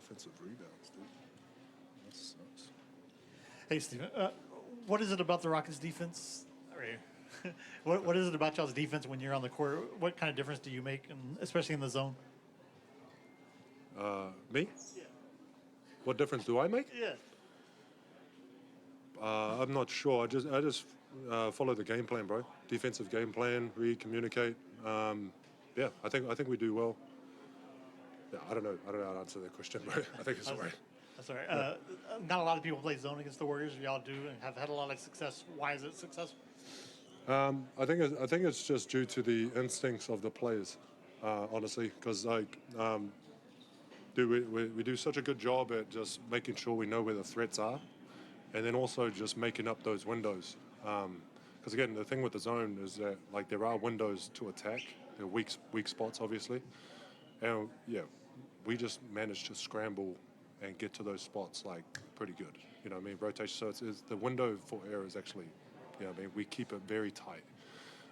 offensive rebounds, dude. That sucks. Hey, Steven, what is it about the Rockets' defense? What is it about y'all's defense when you're on the court? What kind of difference do you make, especially in the zone? Me? Yeah. What difference do I make? Yeah. I'm not sure. I just follow the game plan, bro. Defensive game plan. We communicate. Yeah, I think we do well. Yeah, I don't know how to answer that question, bro. I think it's all right. That's all right. Not a lot of people play zone against the Warriors. Y'all do and have had a lot of success. Why is it successful? I think it's just due to the instincts of the players, honestly, because we do such a good job at just making sure we know where the threats are, and then also just making up those windows. Because again, the thing with the zone is that like there are windows to attack. There are weak spots, obviously, and yeah, we just manage to scramble and get to those spots like pretty good. You know what I mean? Rotation. So it's the window for error is actually, you know what I mean? We keep it very tight.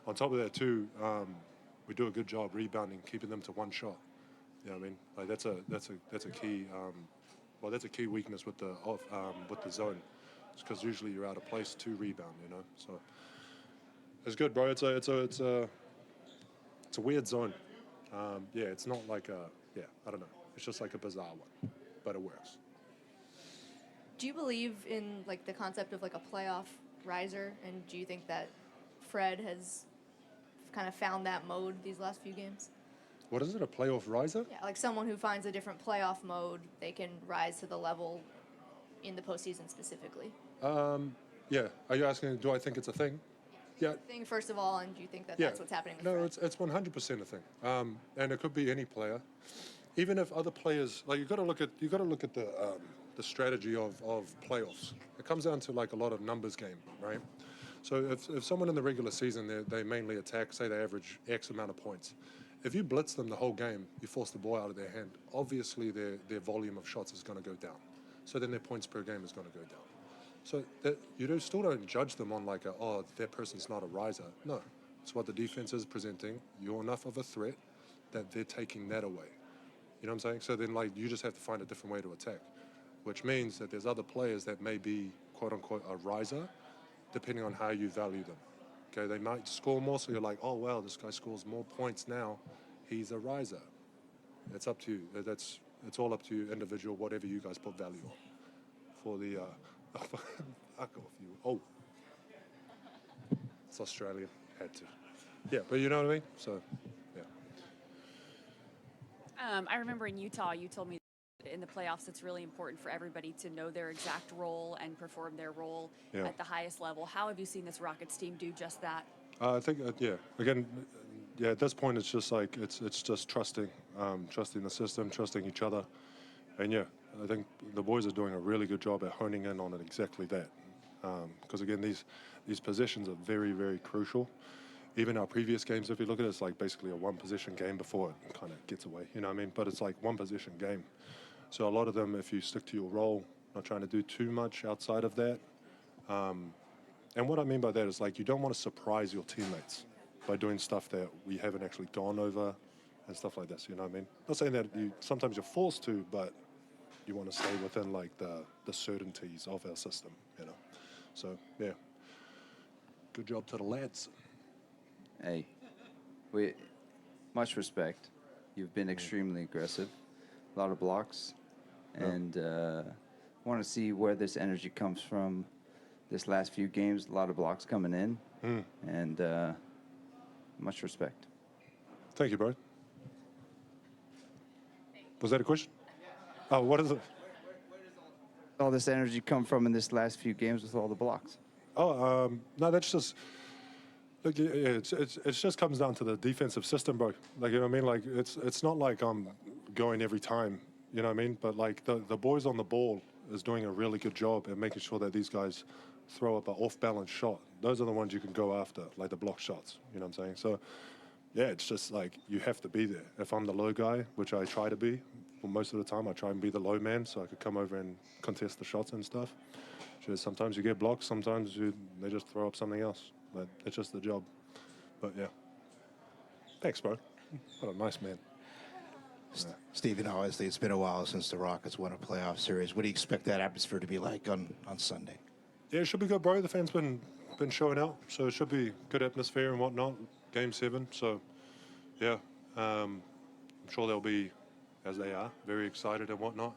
On top of that too, we do a good job rebounding, keeping them to one shot. You know what I mean? Like that's a key. That's a key weakness with the zone. It's because usually you're out of place to rebound. You know, so it's good, bro. It's a weird zone. Yeah, it's not like I don't know. It's just like a bizarre one, but it works. Do you believe in like the concept of like a playoff riser, and do you think that Fred has kind of found that mode these last few games? What is it, a playoff riser? Yeah, like someone who finds a different playoff mode, they can rise to the level in the postseason specifically. Yeah. Are you asking, do I think it's a thing? Yeah. Thing first of all, and do you think that that's what's happening with Fred? It's 100% a thing. And it could be any player. Even if other players, like you got to look at the strategy of playoffs. It comes down to like a lot of numbers game, right? So if someone in the regular season they mainly attack, say they average X amount of points. If you blitz them the whole game, you force the ball out of their hand. Obviously, their volume of shots is going to go down. So then their points per game is going to go down. So that still don't judge them on like that person's not a riser. No, it's what the defense is presenting. You're enough of a threat that they're taking that away. You know what I'm saying? So then like you just have to find a different way to attack, which means that there's other players that may be quote unquote a riser, depending on how you value them. Okay, they might score more, so you're like, oh well, this guy scores more points now, he's a riser. It's up to you. It's all up to you, individual, whatever you guys put value on. For the fuck off you. Oh, it's Australian. Had to. Yeah, but you know what I mean. So, yeah. I remember in Utah, you told me in the playoffs, it's really important for everybody to know their exact role and perform their role at the highest level. How have you seen this Rockets team do just that? I think, again, at this point, it's just like, it's just trusting the system, trusting each other. And yeah, I think the boys are doing a really good job at honing in on it exactly that. Because again, these positions are very, very crucial. Even our previous games, if you look at it, it's like basically a one-position game before it kind of gets away, you know what I mean? But it's like one-position game. So a lot of them, if you stick to your role, not trying to do too much outside of that. And what I mean by that is like you don't want to surprise your teammates by doing stuff that we haven't actually gone over and stuff like this, you know what I mean? Not saying that sometimes you're forced to, but you want to stay within like the certainties of our system, you know? So, yeah. Good job to the lads. Hey, much respect. You've been extremely aggressive. A lot of blocks. And want to see where this energy comes from this last few games. A lot of blocks coming in. And much respect. Thank you, bro. Was that a question? Oh, what is it? Where does all this energy come from in this last few games with all the blocks? Oh, no, that's just... Look, it just comes down to the defensive system, bro. Like, you know what I mean? Like, it's not like I'm going every time, you know what I mean? But, like, the boys on the ball is doing a really good job at making sure that these guys throw up an off-balance shot. Those are the ones you can go after, like the block shots, you know what I'm saying? So, yeah, it's just like you have to be there. If I'm the low guy, which I try to be, well, most of the time I try and be the low man so I could come over and contest the shots and stuff. Just sometimes you get blocked, sometimes they just throw up something else. But it's just the job. But yeah. Thanks, bro. What a nice man. Steve, obviously it's been a while since the Rockets won a playoff series. What do you expect that atmosphere to be like on Sunday? Yeah, it should be good, bro. The fans been showing out, so it should be good atmosphere and whatnot. Game 7, so yeah, I'm sure they'll be, as they are, very excited and whatnot.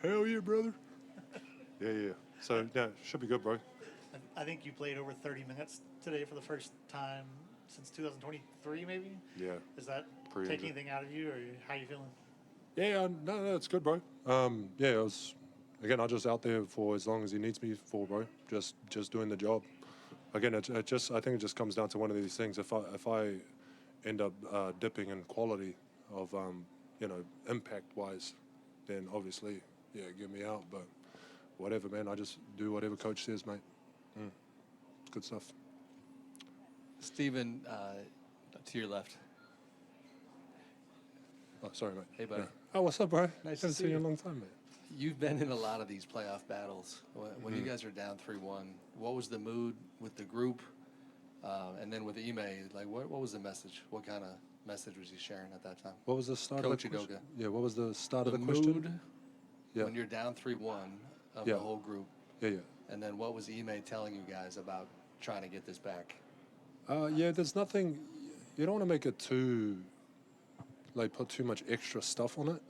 Hell yeah, brother. Yeah. So yeah, should be good, bro. I think you played over 30 minutes today for the first time since 2023, maybe? Yeah. Is that Pretty take good. anything out of you, or how you feeling? Yeah, no, it's good, bro. Yeah, it was. Again, I'm just out there for as long as he needs me for, bro. Just doing the job. Again, I think it just comes down to one of these things. If I end up dipping in quality of impact wise, then obviously get me out. But whatever, man. I just do whatever coach says, mate. Good stuff. Steven, to your left. Oh, sorry, mate. Hey, buddy. Yeah. Oh, what's up, bro? Nice Haven't to see seen you in a you. long time, mate. You've been in a lot of these playoff battles. When you guys are down 3-1, what was the mood with the group? And then with Ime, like what was the message? What kind of message was he sharing at that time? What was the start Coach of the question? Udoka. Yeah, what was the start The of the question? mood Yeah. when you're down 3-1 of Yeah. the whole group. Yeah. And then what was Ime telling you guys about trying to get this back? Yeah, there's nothing. You don't want to make it too, put too much extra stuff on it,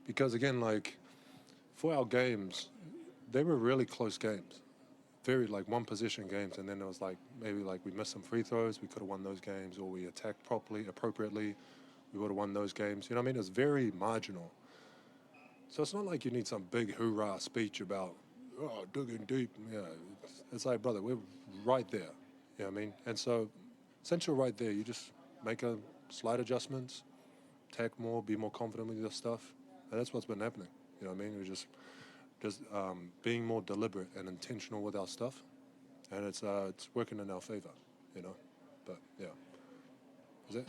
because again, for our games, they were really close games, very one possession games, and then it was maybe we missed some free throws, we could have won those games, or we attacked appropriately, we would have won those games. You know what I mean? It's very marginal. So it's not like you need some big hoorah speech about digging deep. Yeah, it's like, brother, we're right there. You know what I mean? And so, since you're right there, you just make a slight adjustments, attack more, be more confident with your stuff, and that's what's been happening. You know what I mean? We're just being more deliberate and intentional with our stuff, and it's working in our favor. You know, but yeah, is it?